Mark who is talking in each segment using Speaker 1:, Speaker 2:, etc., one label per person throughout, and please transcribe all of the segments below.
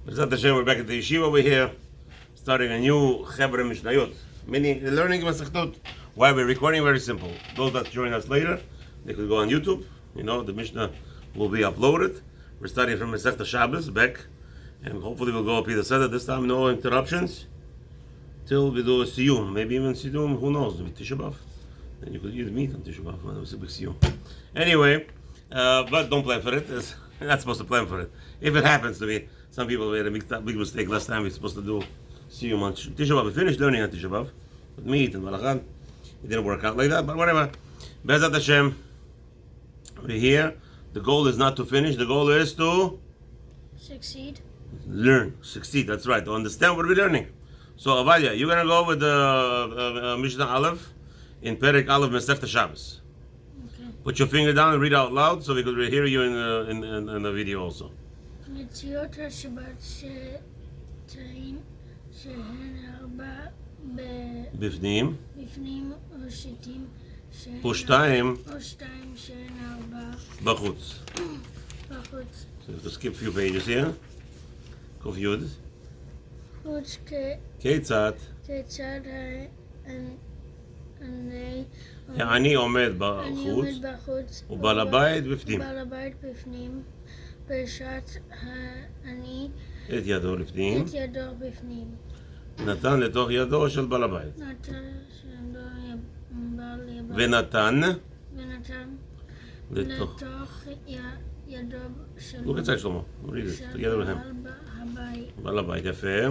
Speaker 1: LaHaShem, we're back at the yeshiva over here, starting a new Chevrey Mishnayoth, meaning learning Masechdot. Why we're recording? Very simple. Those that join us later, they could go on YouTube. You know, the Mishnah will be uploaded. We're starting from Masechet Shabbos back, and hopefully we'll go up either side. This time, no interruptions till we do a siyum. Maybe even siyum. Who knows? With Tisha B'Av, then you could eat meat on Tisha B'Av. That was a big siyum. Anyway, but don't plan for it. You're not supposed to plan for it. If it happens to be, some people made a big mistake last time. We're supposed to do siyum on Tisha B'Av. We finished learning on Tisha B'Av with meat and malachan. It didn't work out like that, but whatever. Be'ezrat Hashem, we're here. The goal is not to finish. The goal is to
Speaker 2: succeed.
Speaker 1: Learn, succeed. That's right. To understand what we're learning. So Avadia, you're gonna go with the Mishnah Aleph in Perek Aleph Masechet Shabbos.
Speaker 2: Okay.
Speaker 1: Put your finger down and read out loud, so we could hear you in the video also.
Speaker 2: יציאות השבת שתאים שהן ארבע
Speaker 1: בפנים
Speaker 2: בפנים ושיטים
Speaker 1: ושתיים
Speaker 2: שהן ארבע
Speaker 1: בחוץ.
Speaker 2: בחוץ.
Speaker 1: So to skip a few pages here. קוף י'
Speaker 2: חוץ
Speaker 1: כיצד
Speaker 2: כיצד
Speaker 1: העני עומד
Speaker 2: אני
Speaker 1: בחוץ
Speaker 2: עומד בחוץ
Speaker 1: ובעל הבית בפנים.
Speaker 2: בעל הבית בפנים בשעת העני
Speaker 1: את ידו לפנים
Speaker 2: את ידו בפנים
Speaker 1: נתן לתוך ידו של בעל הבית.
Speaker 2: נתן שלו בעל הבית
Speaker 1: ונתן
Speaker 2: ונתן
Speaker 1: לתוך
Speaker 2: לתוך ידו של
Speaker 1: Look inside שלמה. read it together with him.
Speaker 2: הבית
Speaker 1: בעל הבית יפה.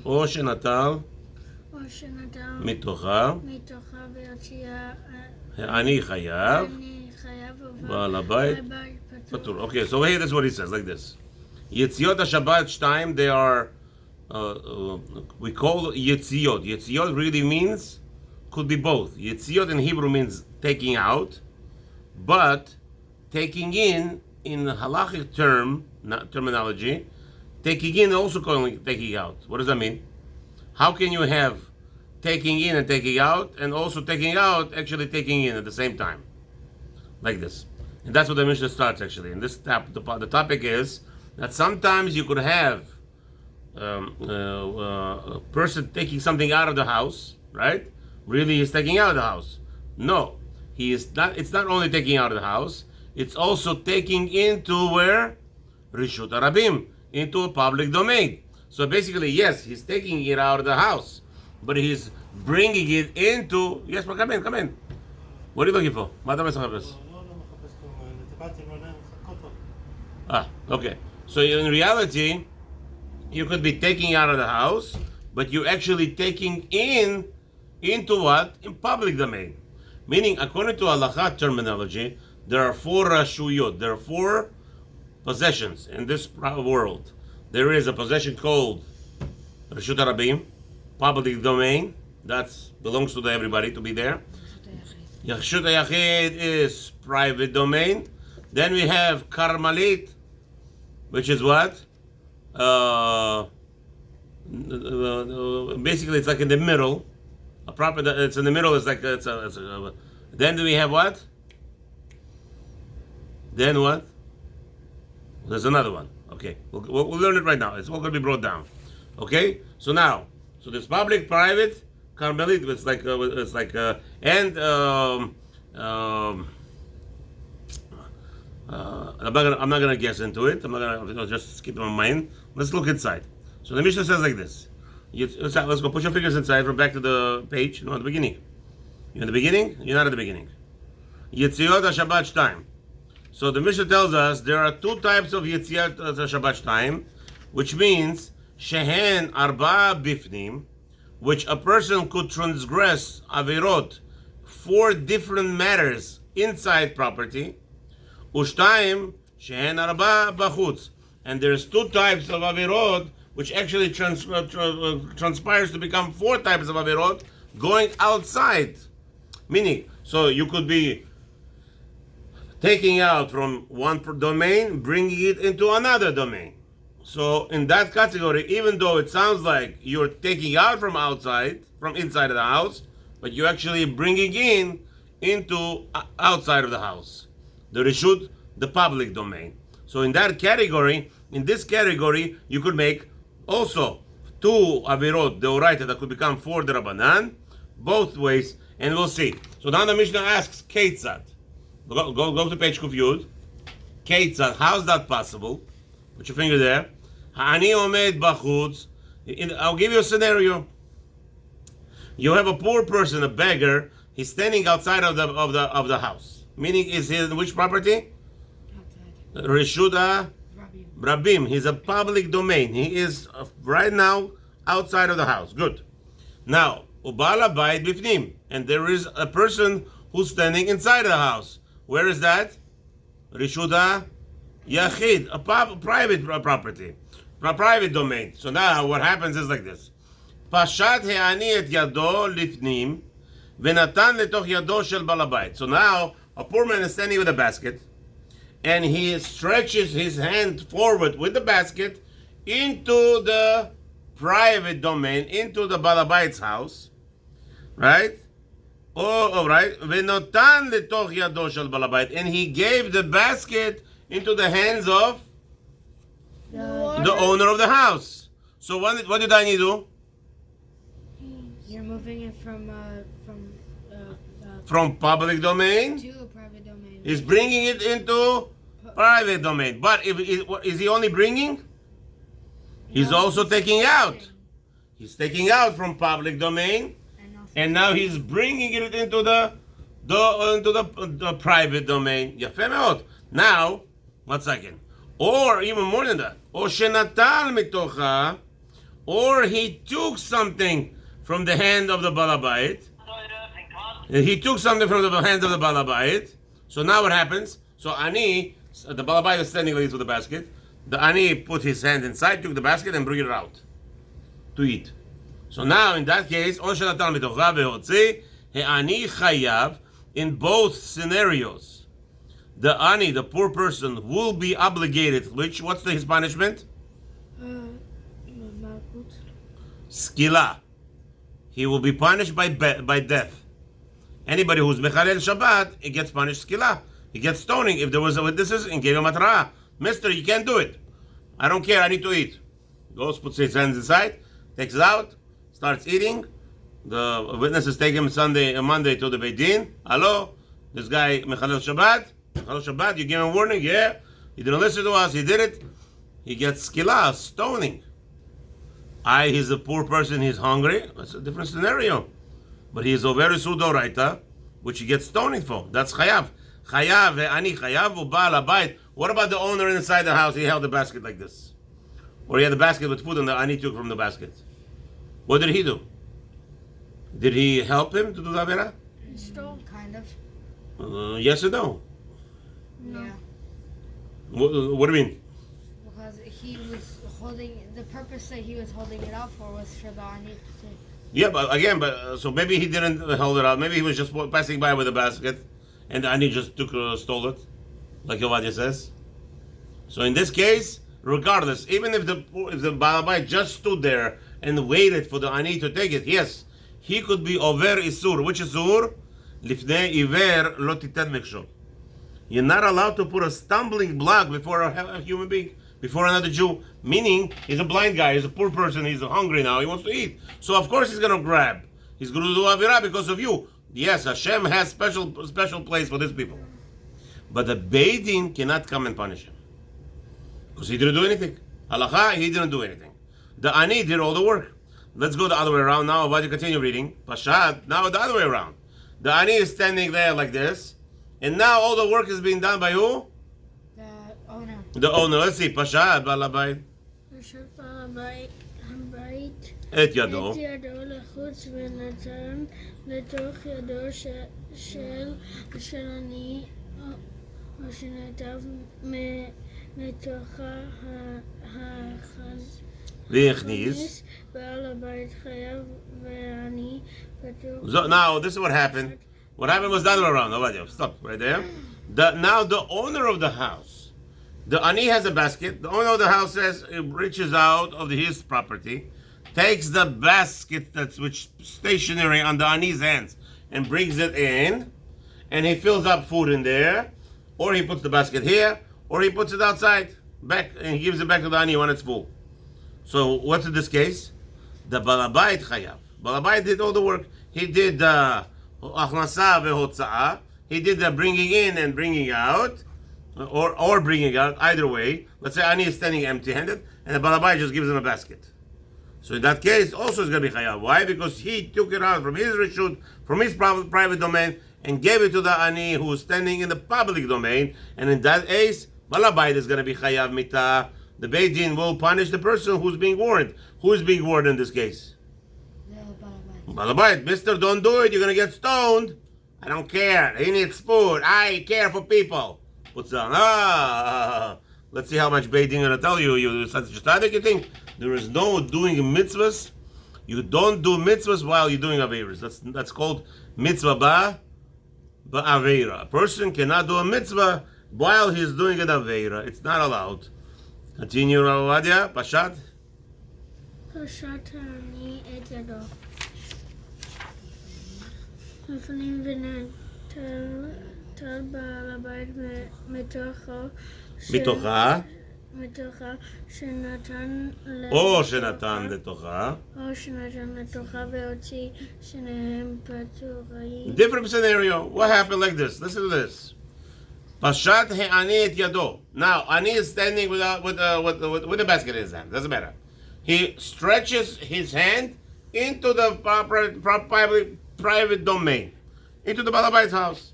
Speaker 1: או שנטל
Speaker 2: או שנטל
Speaker 1: מתוכה
Speaker 2: ויציאה
Speaker 1: העני חייב
Speaker 2: אני חייב
Speaker 1: בעל הבית
Speaker 2: פטור.
Speaker 1: פטור. Okay, so here that's what he says, like this. יציאות השבת 2, they are we call יציאות. יציאות really means, could be both. יציאות in Hebrew means taking out, but taking in halachic terminology, taking in also calling taking out. What does that mean? How can you have taking in and taking out, and also taking out actually taking in at the same time? Like this. And that's what the Mishnah starts actually. And the topic is that sometimes you could have a person taking something out of the house, right? Really he's taking out of the house. No. It's not only taking out of the house, it's also taking into where? Rishut Arabim, into a public domain. So basically, yes, he's taking it out of the house, but he's bringing it into... Yes, but come in. What are you looking for? מה אתה מחפש? Okay. So in reality, you could be taking out of the house, but you're actually taking into what? In public domain. Meaning, according to halacha terminology, there are 4 rashuyot. There are 4 possessions in this world. There is a possession called Rishut Arabim, public domain. That belongs to everybody to be there. Rishut Hayachid is private domain. Then we have Karmalit, which is what? Basically, it's like in the middle. A property that's in the middle is like then do we have what? Then what? There's another one. Okay, we'll learn it right now. It's all going to be brought down. Okay, so this public, private, Carmelit. I'm not gonna guess into it. I'll just keep it in my mind. Let's look inside. So the Mishnah says like this. Let's go. Put your fingers inside. From back to the page. No, at the beginning. You're in the beginning. You're not at the beginning. Yetziot HaShabbat 2. So the Mishnah tells us there are 2 types of Yetziot HaShabbat 2, which means Shehen Arba Bifnim, which a person could transgress Avirot 4 different matters inside property. Ushtaim Shehen Arba Bachutz. And there's 2 types of Avirot which actually transpires to become 4 types of Avirot going outside. Meaning, so you could be taking out from one domain, bringing it into another domain. So in that category, even though it sounds like you're taking out from outside, from inside of the house, but you're actually bringing into outside of the house. The rishut, the public domain. So in that category, in this category, you could make also 2 avirot deoraita that could become 4 derabanan, both ways, and we'll see. So now the Mishnah asks, Keitzad. Go to page Kufyud. Keitzad, how's that possible? Put your finger there. Ha'ani omed bachutz. I'll give you a scenario. You have a poor person, a beggar. He's standing outside of the house. Meaning, is he in which property?
Speaker 3: Outside.
Speaker 1: Rishuda
Speaker 3: Rabbi.
Speaker 1: Rabim. He's a public domain. He is right now outside of the house. Good. Now, ubala bayit bifnim, and there is a person who's standing inside of the house. Where is that? Rishuda Yachid, a private property, a private domain. So now what happens is like this. Pashat he'ani et yado lifnim, v'natan letoch yado shel balabayit. So now a poor man is standing with a basket, and he stretches his hand forward with the basket into the private domain, into the balabayit's house, right? Oh, right. V'natan letoch yado shel balabayit, and he gave the basket into the hands of the owner of the house. So what did Ani do?
Speaker 3: You're moving it
Speaker 1: From public domain,
Speaker 3: to a private domain.
Speaker 1: he's bringing it into private domain. But is he only bringing? He's also taking out. He's taking out from public domain, and now he's bringing it into the private domain. Yafeh me'od. Now, 1 second. Or even more than that. Or shenatal mitocha, or he took something from the hand of the balabait. He took something from the hands of the balabait. So now what happens? So Ani, the balabait is standing like this with the basket. The Ani put his hand inside, took the basket, and bring it out to eat. So now in that case, or shenatal mitocha ve'hotzi, he'ani chayav, in both scenarios. The ani, the poor person, will be obligated. What's his punishment? Skila. He will be punished by death. Anybody who's mechalel Shabbat, he gets punished skila. He gets stoning. If there was a witnesses and gave him atrah, Mister, you can't do it. I don't care. I need to eat. Goes, puts his hands inside, takes it out, starts eating. The witnesses take him Monday to the Beit Din. Hello, this guy mechalel Shabbat. Hello, Shabbat, you gave him a warning? Yeah. He didn't listen to us. He did it. He gets skila, stoning. He's a poor person. He's hungry. That's a different scenario. But he is over sudoraita, which he gets stoning for. That's chayav. Chayav, ani chayav, u'ba'al habayit. What about the owner inside the house? He held the basket like this. Or he had the basket with food and the ani took from the basket. What did he do? Did he help him to do the avera?
Speaker 2: Stole.
Speaker 3: Kind of.
Speaker 1: Yes or no?
Speaker 2: No.
Speaker 3: Yeah.
Speaker 1: What do you mean?
Speaker 3: Because he was holding, the purpose that he was holding it out for was for the ani to.
Speaker 1: Yeah, but again, so maybe he didn't hold it out. Maybe he was just passing by with a basket, and the ani just stole it, like Yovadia says. So in this case, regardless, even if the balabai just stood there and waited for the ani to take it, yes, he could be over isur. Which isur? Lifnei iver lo titen mekshol. You're not allowed to put a stumbling block before a human being, before another Jew. Meaning, he's a blind guy, he's a poor person, he's hungry now, he wants to eat. So of course he's going to grab. He's going to do avirah because of you. Yes, Hashem has special place for these people. But the Beit Din cannot come and punish him. Because he didn't do anything. Halacha, he didn't do anything. The ani did all the work. Let's go the other way around now. Why do you continue reading? Pashat, now the other way around. The ani is standing there like this. And now all the work is being done by who?
Speaker 3: The owner.
Speaker 1: The owner. Let's see. Pashat, balabait.
Speaker 2: פשוט הבית
Speaker 1: Et
Speaker 2: את
Speaker 1: yado.
Speaker 2: ידו לחוץ ונתן לתוך ידו של אני או שנטב מתוך
Speaker 1: V'yechniz.
Speaker 2: בעל הבית חייב ואני פטור.
Speaker 1: So now this is what happened. What happened was the other way around. Ovadia, stop right there. Now the owner of the house, the ani has a basket. The owner of the house says, reaches out of his property, takes the basket that's which stationary on the ani's hands and brings it in, and he fills up food in there, or he puts the basket here, or he puts it outside. back, and he gives it back to the ani when it's full. So what's in this case? The balabait chayav. Balabait did all the work. He did the achnasa vehotzaa. He did the bringing in and bringing out, or bringing out. Either way, let's say ani is standing empty-handed, and the balabait just gives him a basket. So in that case, also it's going to be chayav. Why? Because he took it out from his reshut, from his private domain, and gave it to the ani who is standing in the public domain. And in that case, balabait is going to be chayav mitah. The Beit Din will punish the person who's being warned. Who is being warned in this case? Balabait. Mister, don't do it. You're going to get stoned. I don't care. He needs food. I care for people. Puts on. Let's see how much Beit Din going to tell you. You such a tzaddik, you think? There is no doing mitzvahs. You don't do mitzvahs while you're doing averas. That's called mitzvah ba'avera. A person cannot do a mitzvah while he's doing an avera. It's not allowed. Continue, Ravadia. Pashat.
Speaker 2: פשט העני את ידו. לפנים ונטל בעל הבית מתוכה שנתן
Speaker 1: או שנתן לתוכה.
Speaker 2: והוציא שניהם פטורים.
Speaker 1: Different scenario. What happened like this? Listen to this. Pashat he'ani et yado. Now, ani is standing with a basket in his hand. Doesn't matter. He stretches his hand into the private domain, into the balabait's house.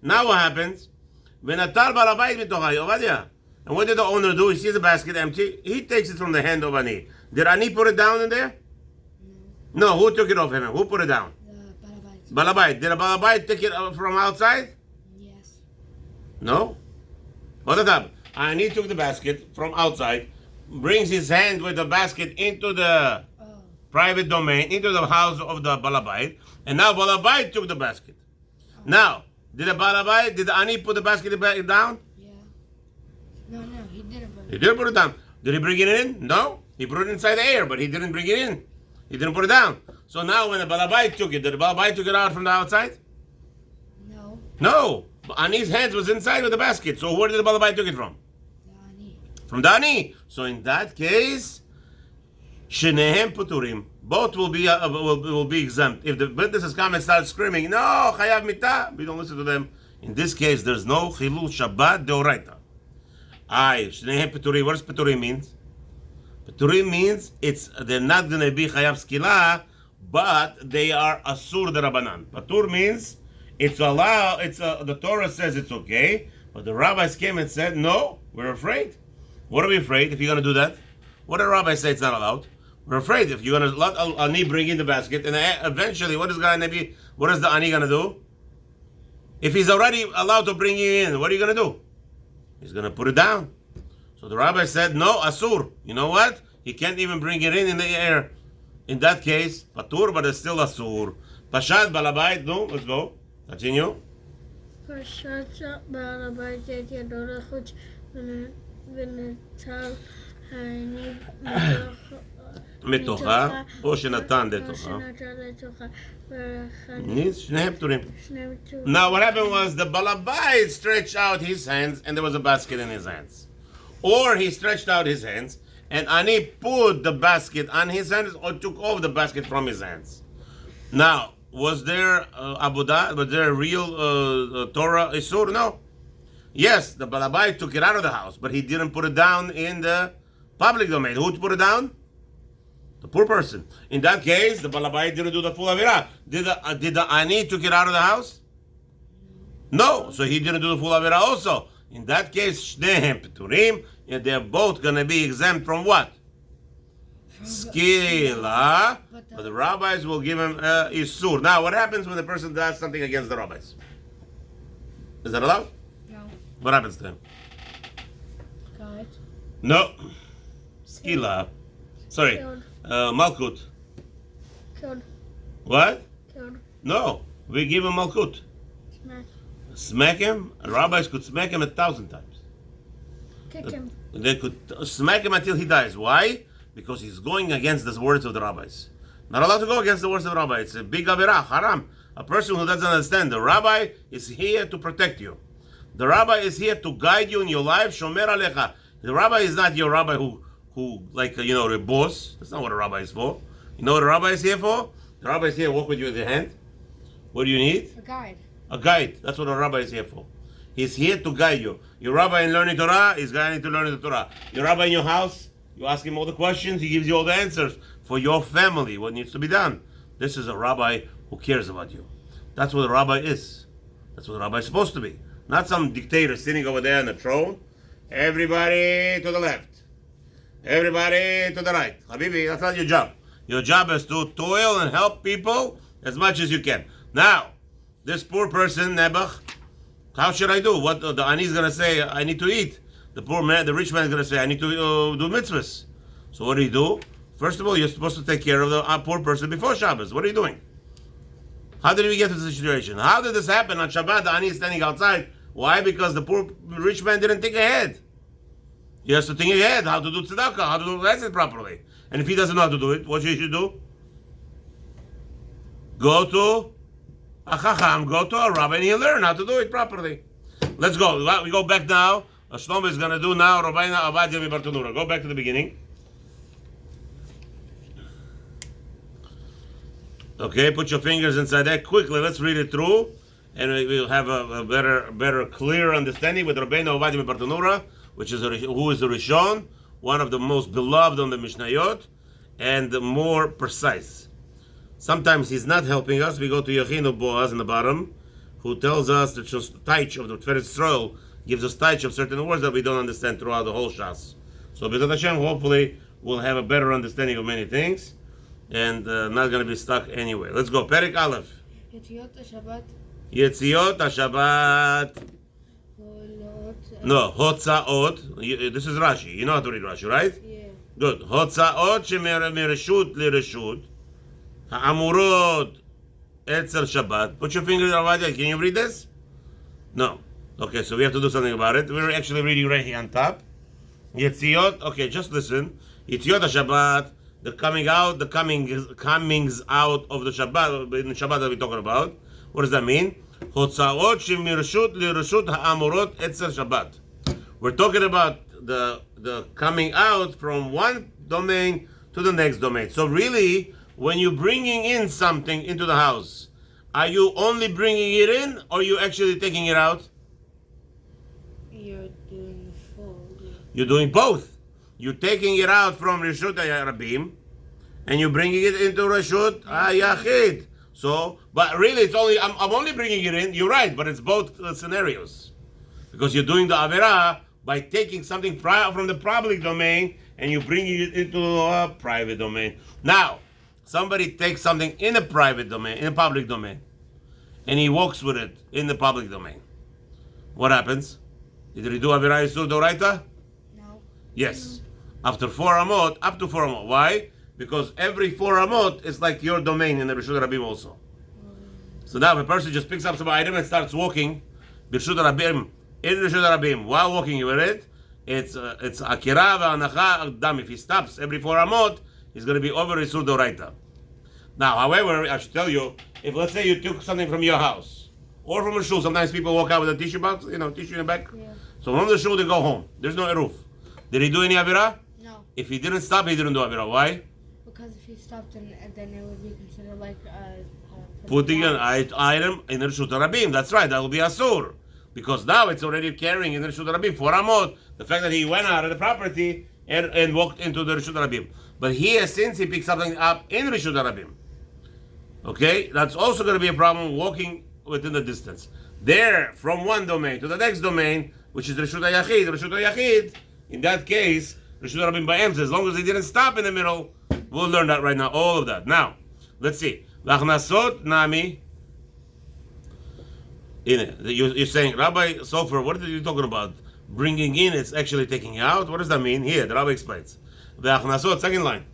Speaker 1: Now what happens? V'natar balabait mitochai Ovadia. And what did the owner do? He sees the basket empty. He takes it from the hand of ani. Did ani put it down in there? No. Who took it off him? Who put it down?
Speaker 3: The
Speaker 1: Balabait. Did a balabait take it from outside?
Speaker 3: Yes.
Speaker 1: No. What the top? Ani took the basket from outside, brings his hand with the basket into the private domain, into the house of the balabait, and now balabait took the basket. Now, did the ani put the basket back down?
Speaker 3: Yeah. No, he didn't.
Speaker 1: He didn't put it down. Did he bring it in? No. He put it inside the air, but he didn't bring it in. He didn't put it down. So now when the balabait took it, did the balabait took it out from the outside?
Speaker 3: No.
Speaker 1: No. Ani's hands was inside with the basket. So where did the balabait took it from?
Speaker 3: The ani.
Speaker 1: From the ani. So in that case, shenehem puturim. Both will be exempt. If the witnesses come and start screaming, no, chayav mitah, we don't listen to them. In this case, there's no chilul Shabbat deoraita. Shenehem puturim. What does puturim means? Puturim means they're not going to be chayav skila, but they are asur derabanan. Patur means it's allowed. The Torah says it's okay, but the rabbis came and said, no, we're afraid. What are we afraid if you're going to do that? What did the rabbis say it's not allowed? We're afraid if you're going to let ani bring in the basket, and eventually, what is the ani going to do? If he's already allowed to bring you in, what are you going to do? He's going to put it down. So the rabbi said, no, asur. You know what? He can't even bring it in the air. In that case, patur, but it's still asur. Pashat balabait, no, let's go. Continue.
Speaker 2: פשט בעל הבית את ידו לחוץ ונטל העני
Speaker 1: מתוכה, או שנתן לתוכה. שניהם פטורים. Now what happened was the balabait stretched out his hands and there was a basket in his hands. Or he stretched out his hands and ani put the basket on his hands or took off the basket from his hands. Now, was there abudah? Was there a real Torah isur? No. Yes, the balabait took it out of the house, but he didn't put it down in the public domain. Who put it down? The poor person. In that case, the balabait didn't do the full avirah. Did the ani took it out of the house? No, so he didn't do the full avirah also. In that case, shnehem peturim, and they're both going to be exempt from what? Skila. But the rabbis will give him isur. Now, what happens when the person does something against the rabbis? Is that allowed?
Speaker 3: No.
Speaker 1: What happens to him?
Speaker 3: God.
Speaker 1: No. Skila. Sorry.
Speaker 2: Killed.
Speaker 1: Malkut.
Speaker 2: Killed.
Speaker 1: What?
Speaker 2: Killed.
Speaker 1: No. We give him Malkut.
Speaker 2: Smack.
Speaker 1: Smack him? Rabbis could smack him 1,000 times.
Speaker 2: Kick him.
Speaker 1: They could smack him until he dies. Why? Because he's going against the words of the rabbis. Not allowed to go against the words of the rabbi. It's a big avirah, haram. A person who doesn't understand. The rabbi is here to protect you. The rabbi is here to guide you in your life. Shomer alecha. The rabbi is not your rabbi who like, the boss. That's not what a rabbi is for. You know what a rabbi is here for? The rabbi is here to walk with you with your hand. What do you need?
Speaker 3: A guide.
Speaker 1: A guide. That's what a rabbi is here for. He's here to guide you. Your rabbi in learning Torah is guiding you to learning the Torah. Your rabbi in your house, you ask him all the questions, he gives you all the answers for your family, what needs to be done. This is a rabbi who cares about you. That's what a rabbi is. That's what a rabbi is supposed to be. Not some dictator sitting over there on the throne. Everybody to the left. Everybody to the right. Habibi, that's not your job. Your job is to toil and help people as much as you can. Now, this poor person, Nebuch, how should I do? What the ani is going to say, I need to eat. The poor man, the rich man is going to say, I need to do mitzvahs. So what do? First of all, you're supposed to take care of the poor person before Shabbos. What are you doing? How did we get to this situation? How did this happen on Shabbat? The ani is standing outside. Why? Because the poor rich man didn't think ahead. He has to think ahead how to do tzedakah, how to do the properly. And if he doesn't know how to do it, what should he do? Go to a chacham, go to a rabbi, and he'll learn how to do it properly. Let's go. We go back now. Shlomo is going to do now R Bartenurah. Go back to the beginning. Okay, put your fingers inside that quickly. Let's read it through, and we'll have a better, clear understanding with R Bartenurah, who is the Rishon, one of the most beloved on the Mishnayot, and the more precise. Sometimes he's not helping us. We go to Yechinu Boaz in the bottom, who tells us that just taich of the Tiferes Yisrael gives us taich of certain words that we don't understand throughout the whole Shas. So B'ezrat Hashem, hopefully, we'll have a better understanding of many things, and not going to be stuck anyway. Let's go. Perek Aleph.
Speaker 3: Yetziot HaShabbat.
Speaker 1: Yetziot HaShabbat. No, Hotzaot. This is Rashi. You know how to read Rashi, right?
Speaker 3: Yeah.
Speaker 1: Good. Hotzaot shemereshut lireshut. Ha'amurot etzel Shabbat. Put your finger on Can you read this? No. Okay, so we have to do something about it. We're actually reading right here on top. Yetziot. Okay, just listen. Yetziot HaShabbat. The coming out, the comings out of the Shabbat. In the Shabbat that we're talking about. What does that mean? Hotzaot shemireshut lireshut ha'amurot etzel Shabbat. We're talking about the coming out from one domain to the next domain. So really, when you're bringing in something into the house, are you only bringing it in, or are you actually taking it out?
Speaker 3: You're doing full. Yeah.
Speaker 1: You're doing both. You're taking it out from Reshut HaRabim, and you're bringing it into Reshut HaYachid. So, but really, it's only I'm only bringing it in. You're right, but it's both scenarios, because you're doing the Averah by taking something from the public domain and you're bringing it into a private domain. Now, somebody takes something in a private domain, in a public domain, and he walks with it in the public domain. What happens? Did he do Averah Yisur Doraita?
Speaker 3: No.
Speaker 1: Yes. After 4 amot, up to 4 amot. Why? Because every 4 amot is like your domain in the Reshut Rabim also. So now if a person just picks up some item and starts walking Reshut Rabim, in Reshut Rabim, while walking with it, it's Akira v'Anacha Dam. If he stops every 4 amot, he's going to be over Yisur Doraita. Now, however, I should tell you, if let's say you took something from your house or from a shul, sometimes people walk out with a tissue box, tissue in the back.
Speaker 3: Yeah.
Speaker 1: So from the shul they go home. There's no eruv. Did he do any Avirah?
Speaker 3: No.
Speaker 1: If he didn't stop, he didn't do Avirah. Why?
Speaker 3: Because if he stopped, then it would be considered like
Speaker 1: Putting an item in Reshut Rabim. That's right. That will be Asur. Because now it's already carrying in Reshut Rabim. 4 amot. The fact that he went out of the property and walked into the Reshut Rabim. But here, since he picked something up in Reshut Rabim, okay, that's also going to be a problem walking within the distance. There, from one domain to the next domain, which is Reshut HaYachid. Reshut HaYachid, in that case, Reshut Rabim Ba'emz, as long as he didn't stop in the middle, we'll learn that right now, all of that. Now, let's see. L'achnasot nami. You're saying, Rabbi Sofer, what are you talking about? Bringing in, it's actually taking out? What does that mean? Here, the Rabbi explains. L'achnasot, second line.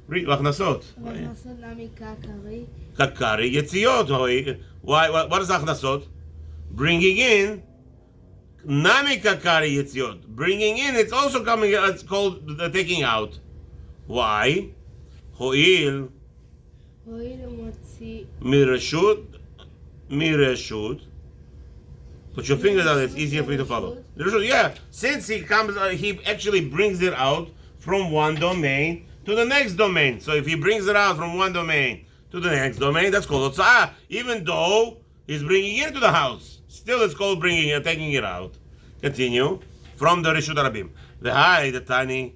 Speaker 1: Read L'achnasot.
Speaker 3: L'achnasot nami kakari.
Speaker 1: Kakari yetziot. Why? What is achnasot? Bringing in. Nami kakari yetziot. Bringing in, it's also coming. It's called the taking out. Why? Ho'il.
Speaker 3: Ho'il motzi.
Speaker 1: Mireshut. Put your finger down, it's easier for you to follow. Yeah, since he comes, he actually brings it out from one domain to the next domain. So if he brings it out from one domain to the next domain, that's called hotza'ah. Even though he's bringing it into the house, still it's called bringing it, taking it out. Continue. From the Rishut Rabim. The Tani.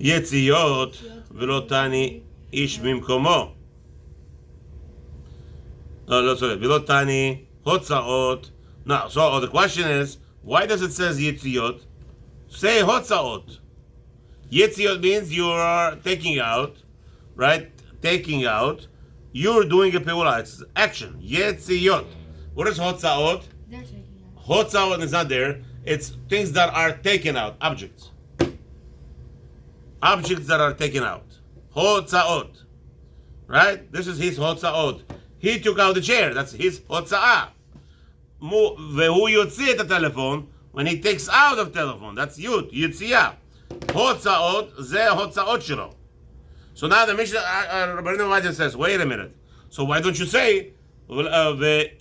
Speaker 1: Yetziot v'lo tani ish mimkomo. No, sorry. V'lo tani hotzaot. Now, so the question is, why does it says yetziot? Say hotzaot. Yetziot means you are taking out, right? Taking out. You're doing a peula. It's action. Yetziot. What is hotzaot?
Speaker 3: They're taking out.
Speaker 1: Hotzaot is not there. It's things that are taken out. Objects. Objects that are taken out. Hotzaot. Right? This is his hotzaot. He took out the chair. That's his hotza'ah. Vehu yotzi et telephone. When he takes out of telephone. That's yud. Yotziyah. Hotzaot. Ze hotzaot shelo. So now the Mishnah, Rabbi Bartenurah says, wait a minute. So why don't you say, v'hai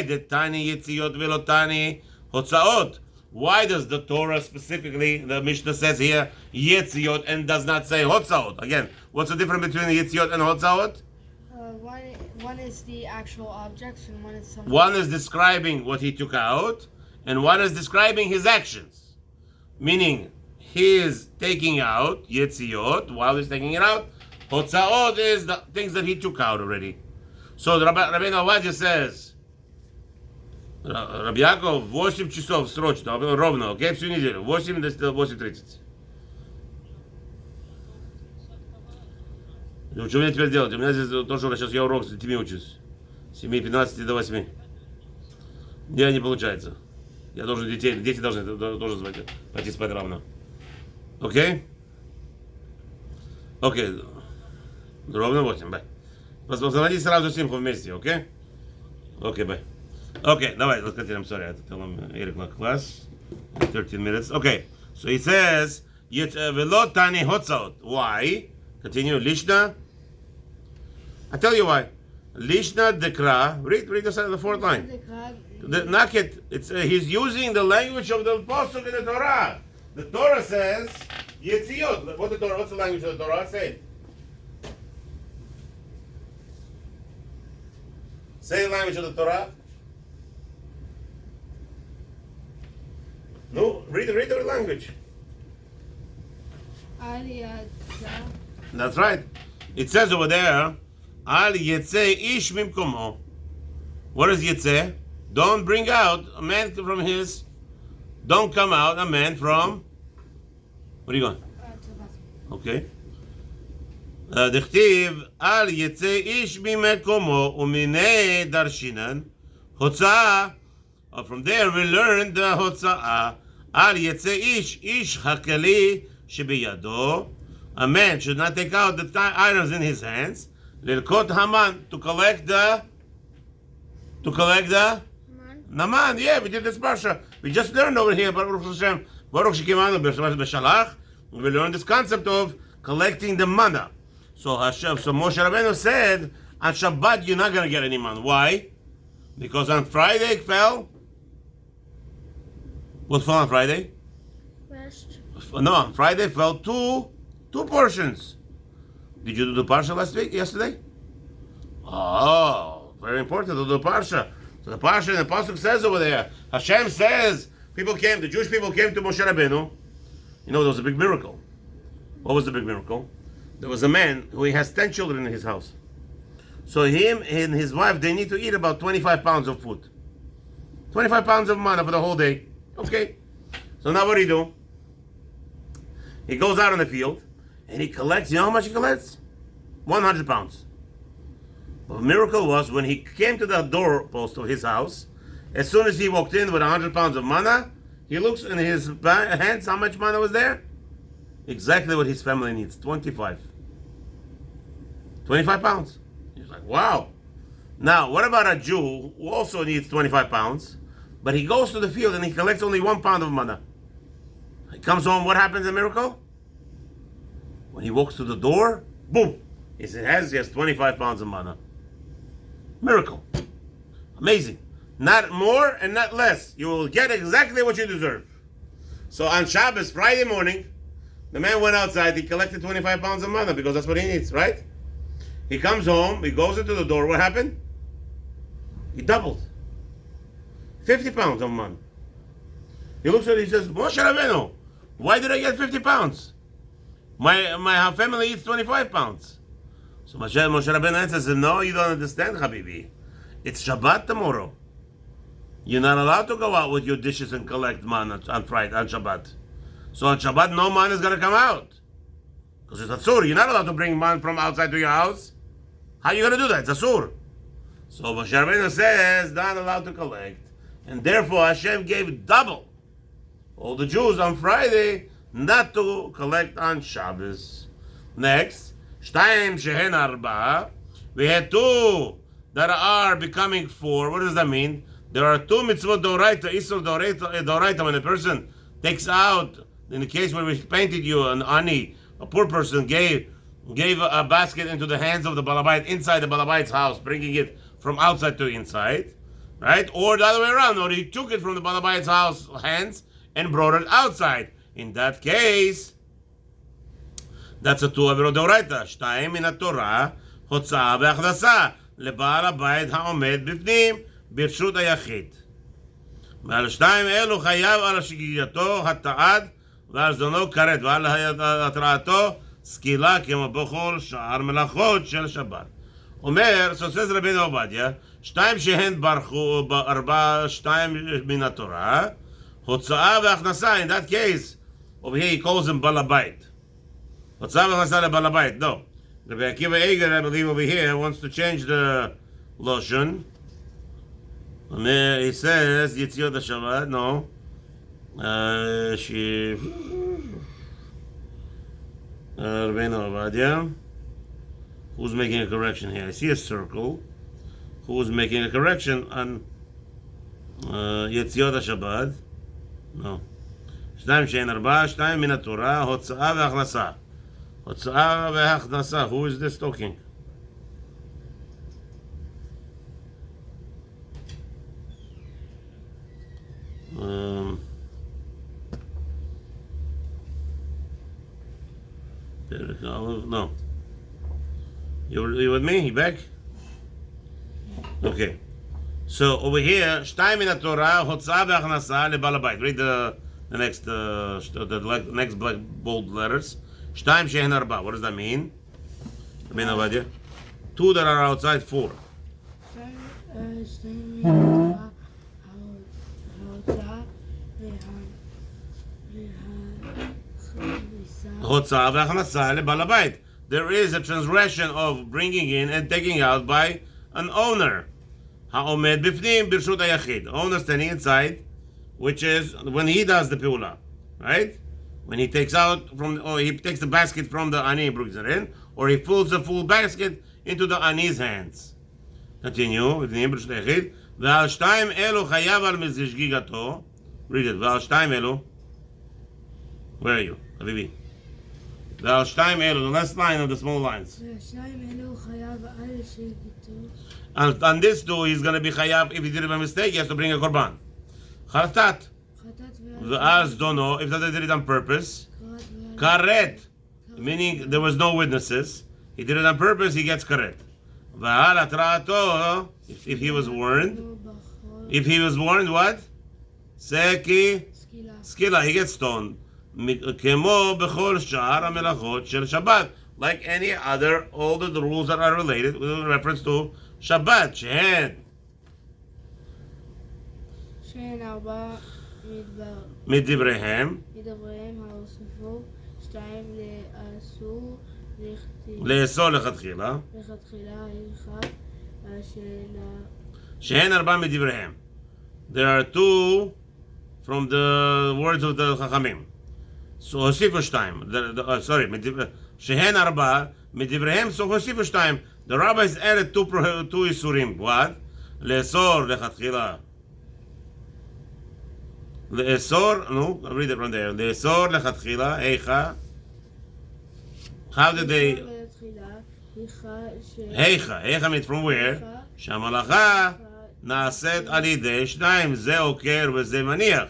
Speaker 1: detani yetziot velotani hotzaot? Why does the Torah specifically, the Mishnah says here, yetziot and does not say hotzaot? Again, what's the difference between yetziot and hotzaot?
Speaker 3: One is the actual objects and one is something.
Speaker 1: One is describing what he took out, and one is describing his actions. Meaning, he is taking out yetziot while he's taking it out. Hotzaot is the things that he took out already. So the Rabbi Bartenurah says, Rabbi Yaakov, 8 часов срочно, ровно, окей, всю неделю, 8 до 8:30. Ну, что мне теперь делать? У меня здесь тоже сейчас я урок с детьми учусь. С 7:15 до 8. Не получается. Я должен дети должны тоже пойти спать равно. Окей? Окей. Ровно 8, бай. Позвоните сразу Симху вместе, окей? Окей, бай. Okay, let's continue. I'm sorry, I had to tell him 8 o'clock class. 13 minutes. Okay, so he says, Velo tani hotzaot. Why? Continue. Lishna. I tell you why. Lishna dekra. Read the fourth line. Knock it. He's using the language of the pasuk in the Torah. The Torah says, Yetziot. What's the language of the Torah? Say it. Say the language of the Torah. No, read the language. That's right. It says over there, Al yetze ish mimkomo. What is yetze? Don't bring out a man from his. Don't come out a man from. Where are you going? Okay. דכתיב Al yetze ish mimkomo umine darshinan hotza. From there we learned the hotza'ah. Al yetze ish hakeli shebiyado. A man should not take out the items in his hands. Lilkot haman, to collect the naman. Yeah, we did this parsha. We just learned over here, Baruch LaHaShem, Baruch Shekimanu b'shalach. We learned this concept of collecting the manna. So Moshe Rabbeinu said, on Shabbat you're not going to get any manna. Why? Because on Friday it fell. What fell on Friday?
Speaker 2: Rest.
Speaker 1: No, on Friday fell two portions. Did you do the parsha yesterday? Oh, very important to do the parsha. So the parsha in the pasuk says over there, Hashem says, the Jewish people came to Moshe Rabbeinu. You know, there was a big miracle. What was the big miracle? There was a man who has 10 children in his house. So him and his wife, they need to eat about 25 pounds of food. 25 pounds of manna for the whole day. Okay. So now what do you do? He goes out in the field and he collects, you know how much he collects? 100 pounds. But the miracle was when he came to the doorpost of his house, as soon as he walked in with 100 pounds of manna, he looks in his hands, how much manna was there? Exactly what his family needs, 25. 25 pounds. He's like, wow. Now, what about a Jew who also needs 25 pounds? But he goes to the field and he collects only 1 pound of manna. He comes home, what happens in miracle? When he walks to the door, boom! He has 25 pounds of manna. Miracle. Amazing. Not more and not less. You will get exactly what you deserve. So on Shabbos, Friday morning, the man went outside, he collected 25 pounds of manna because that's what he needs, right? He comes home, he goes into the door, what happened? He doubled. 50 pounds of manna. He looks at it, he says, Moshe Rabbeinu, why did I get 50 pounds? My family eats 25 pounds. So Moshe Rabbeinu answers, no, you don't understand, Habibi. It's Shabbat tomorrow. You're not allowed to go out with your dishes and collect manna on Friday, on Shabbat. So on Shabbat, no manna is going to come out. Because it's Asur. You're not allowed to bring manna from outside to your house. How are you going to do that? It's Asur. So Moshe Rabbeinu says, not allowed to collect. And therefore Hashem gave double. All the Jews on Friday not to collect on Shabbos. Next, Shtayim Shehen Arba. We had two that are becoming four. What does that mean? There are two mitzvot doraita, isur doraita. When a person takes out, in the case where we painted you an ani, a poor person gave a basket into the hands of the balabait inside the balabait's house, bringing it from outside to inside, right? Or the other way around, or he took it from the balabait's house hands and brought it outside. In that case, that's a two avirot doraita. Shtayim min haTorah, hotzah ve'achdasa leba'al habayit ha'omed bifnim. ברשות היחיד. ועל שתיים אלו חייב על שגיגתו התעד ועל זונו כרת ועל התרעתו סקילה כמו בכל שאר מלאכות של שבת. אומר, סוסס רבינו עובדיה, שתיים שהן ברחו, שתיים מן התורה, הוצאה והכנסה, in that case, over here he calls him בעל הבית. הוצאה והכנסה לבעל הבית, no. Rabbi Akiva Eger, I believe over here, wants to change the lotion. He says, Yetziot HaShabbat, no. Rabbeinu Ovadia. Who's making a correction here? I see a circle. Who's making a correction on Yetziot HaShabbat? No. Shtayim she'en arba, shtayim min haTorah, hotzaa ve'achnasa. Hotzaa ve'achnasa. Who is this talking? No. You with me? You back? Okay. So over here, Shtayim min haTorah, hotzah ve'achnasa leba'al habayit. Read the next black bold letters. Shtayim she'en arba. What does that mean? Rabbeinu Ovadia. Two that are outside, four. There is a transgression of bringing in and taking out by an owner. Ha'omed bifnim birshut hayachid. Owner standing inside, which is when he does the piula, right? When he takes out or he takes the basket from the ani and brings it in, or he pulls the full basket into the ani's hands. Continue. Bifnim birshut hayachid. Ve'al shtayim elu chayav al mizishgigato. Read it. Ve'al shtayim elu. Where are you, Habibi? The last line of the small lines. And on this too, he's going to be chayav. If he did it by mistake, he has to bring a korban. Chartat. V'az don't know if that they did it on purpose. Karet, meaning there was no witnesses. He did it on purpose. He gets karet. V'al atrato. If he was warned. If he was warned, what? Seki. Skila. He gets stoned. כמו בכל שאר המלאכות של שבת, like any other, all the rules that are related with reference to Shabbat, שהן ארבע מדבריהם האוספו, שתיים לאסור לכתחילה, שהן ארבע מדבריהם. There are two from the words of the Chachamim. So הוסיפו שתיים, שהן ארבע, מדבריהם so הוסיפו שתיים. The rabbis added two איסורים. What? לאסור לכתחילה. לאסור, no, read it from there. לאסור לכתחילה, איכה. How did they... איכה means from where? שהמלאכה נעשית על ידי שניים, זה עוקר וזה מניח.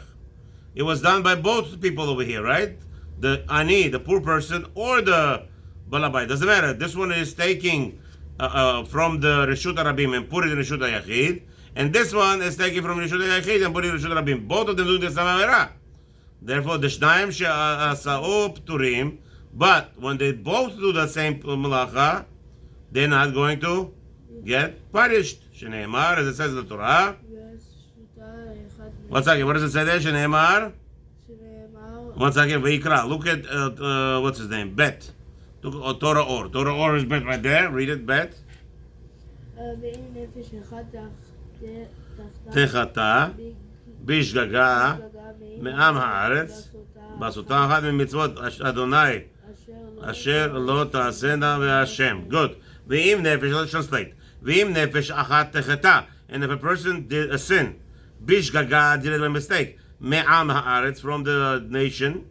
Speaker 1: It was done by both people over here, right? The ani, the poor person, or the balabait. Doesn't matter. This one is taking from the Reshut Rabim and put it in Reshut Yachid, and this one is taking from Reshut Yachid and put it in Reshut Rabim. Both of them doing the same avera. Therefore, the Shnaim she'asa'u pturim, but when they both do the same malacha, they're not going to get punished. Shneimar, as it says in the Torah. One second, what does it say there? Shneimar? One second, Vayikra. Look at, what's his name? Bet. Torah Or. Torah Or is bet right there. Read it, bet. Techata, Bishgaga, Me'am Haaretz, Basota Achad Mitzvot Adonai, Asher Lo Ta'asena Ve'Hashem. Good. Ve'im Nefesh, let's translate. Ve'im Nefesh Achat Techata. And if a person did a sin, Bishgaga did it by mistake, Me'am Haaretz, from the nation,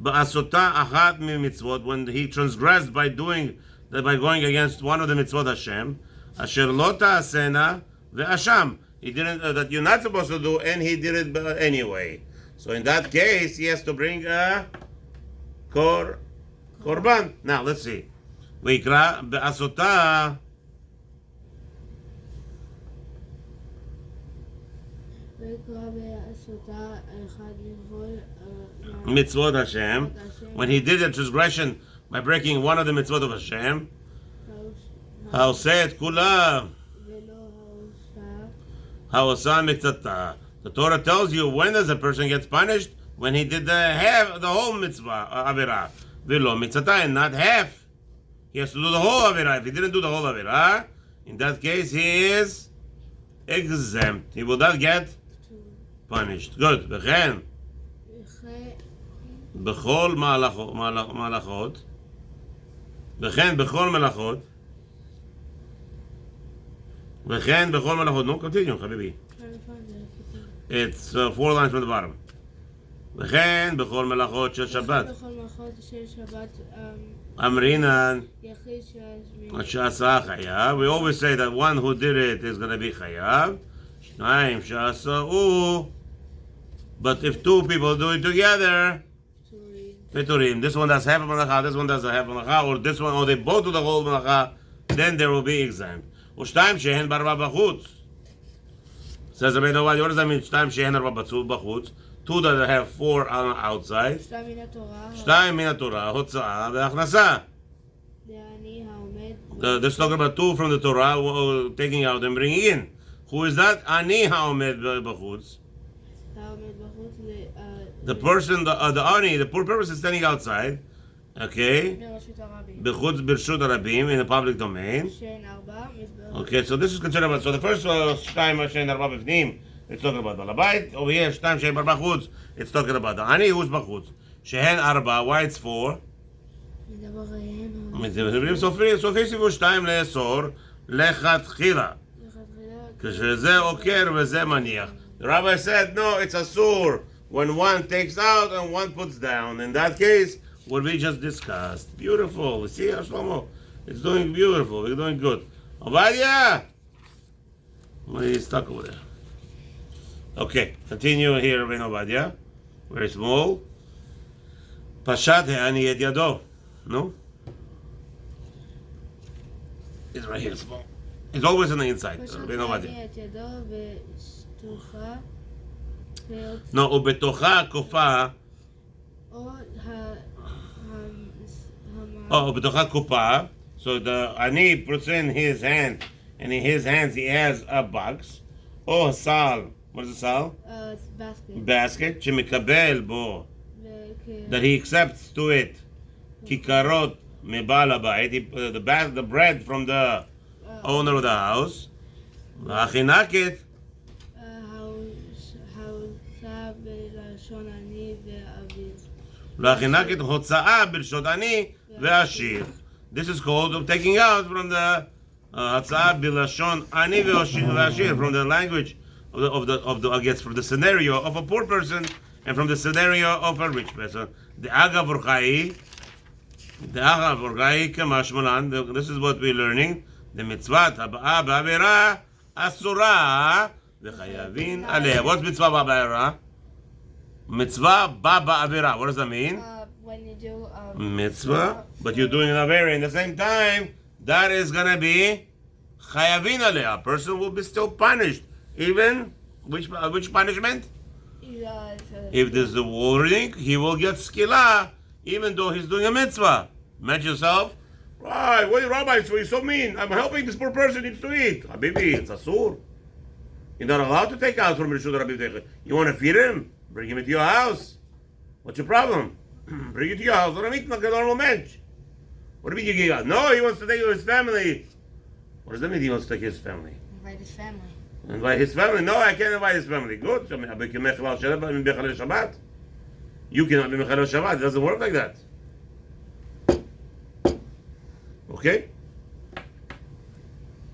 Speaker 1: Ba'asota Achat Mitzvot, when he transgressed by going against one of the mitzvot Hashem, Asher Lo Ta'asena Ve'Hasham. He didn't, that you're not supposed to do, and he did it anyway. So in that case, he has to bring a korban. Now let's see. Vayikra be'asota. Mitzvot Hashem. When he did a transgression by breaking one of the mitzvot of Hashem, ha'oseh kula. The Torah tells you when does a person gets punished? When he did the whole mitzvah avera, velo mitzvah, and not half. He has to do the whole avera. If he didn't do the whole avera, in that case he is exempt. He will not get punished. Good. V'chen b'chol malachot. V'chen b'chol malachot. V'chen b'chol malachot. No, continue, Habibi. It's 4 lines from the bottom. V'chen b'chol malachot shel Shabbat. Amrinan she'asa chayav. We always say that one who did it is going to be chayav. Shnaim she'asa'u. But if two people do it together, Peturim. This one does half a malacha, this one does a half a malacha, or this one, or they both do the whole malacha, then there will be exempt. U'shtaim shehen barba b'chutz. Says Rabbi, what does that mean? Shtaim shehen barba b'chutz. Two that have 4 on the outside. Shtaim min Torah, hotza'ah ve'achnasa. This is talking about 2 from the Torah, taking out and bringing in. Who is that? Ani ha'omed b'chutz. The person, the ani, the poor person is standing outside. Okay. B'chutz b'rshut Rabim, in the public domain. Okay, so this is considered about. So the first shtaim shein arba b'fnim, it's talking about the labait. Over here, shtaim shein arba b'chutz, it's talking about the ani who's b'chutz. Shehen arba, why it's 4? So fisivu shtaim le'esor lechatchila. כשזה עוקר וזה מניח. The rabbi said, no, it's asur when one takes out and one puts down. In that case, what we just discussed. Beautiful. See, Shlomo? It's doing beautiful. We're doing good. Ovadia! Well, he's stuck over there. Okay, continue here, Rabbi Ovadia. Very small. Pashat he'ani et yado. No? It's right here, small. It's always on the inside. Rabbi Ovadia. No, ובתוכה קופה. ובתוכה קופה. So the ani puts in his hand, and in his hands he has a box. או סל. What is a sal? Basket. שמקבל בו. That he accepts to it. כיכרות מבעל הבית. The bread from the owner of the house. והחינקת. This is called taking out from the Hatzah Bilashon Ani ve'ashir, from the language of the I guess from the scenario of a poor person and from the scenario of a rich person. The Agavurchai Kamashmalan. This is what we're learning. The mitzvah Aba'avera Asura V'chayavin aleh. What's mitzvah ba'avera? Mitzvah ba'avera. What does that mean?
Speaker 3: When you do
Speaker 1: Mitzvah, but you're doing an avera in the same time. That is gonna be chayavin aleh. A person will be still punished. Even which punishment? If there's the warning, he will get skila, even though he's doing a mitzvah. Imagine yourself, right? What are you, Rabbi? So he's so mean. I'm helping this poor person needs to eat. Habibi, it's asur. You're not allowed to take out from Rishud Rabbi. You want to feed him? Bring him into your house. What's your problem? Bring it to your house. Let him eat like a normal mensch. What do you mean you get out? No, he wants to take his family. What does that mean? He wants to take his family.
Speaker 3: Invite his family.
Speaker 1: Invite his family? No, I can't invite his family. Good. You cannot be Mechal Shabbat. It doesn't work like that. Okay?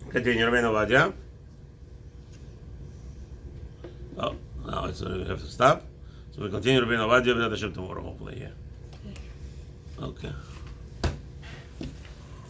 Speaker 1: Continue, Rabbi Novadia. Oh, now we have to stop. So we continue Rabbi Novadia, LaHaShem tomorrow, hopefully, yeah. Okay.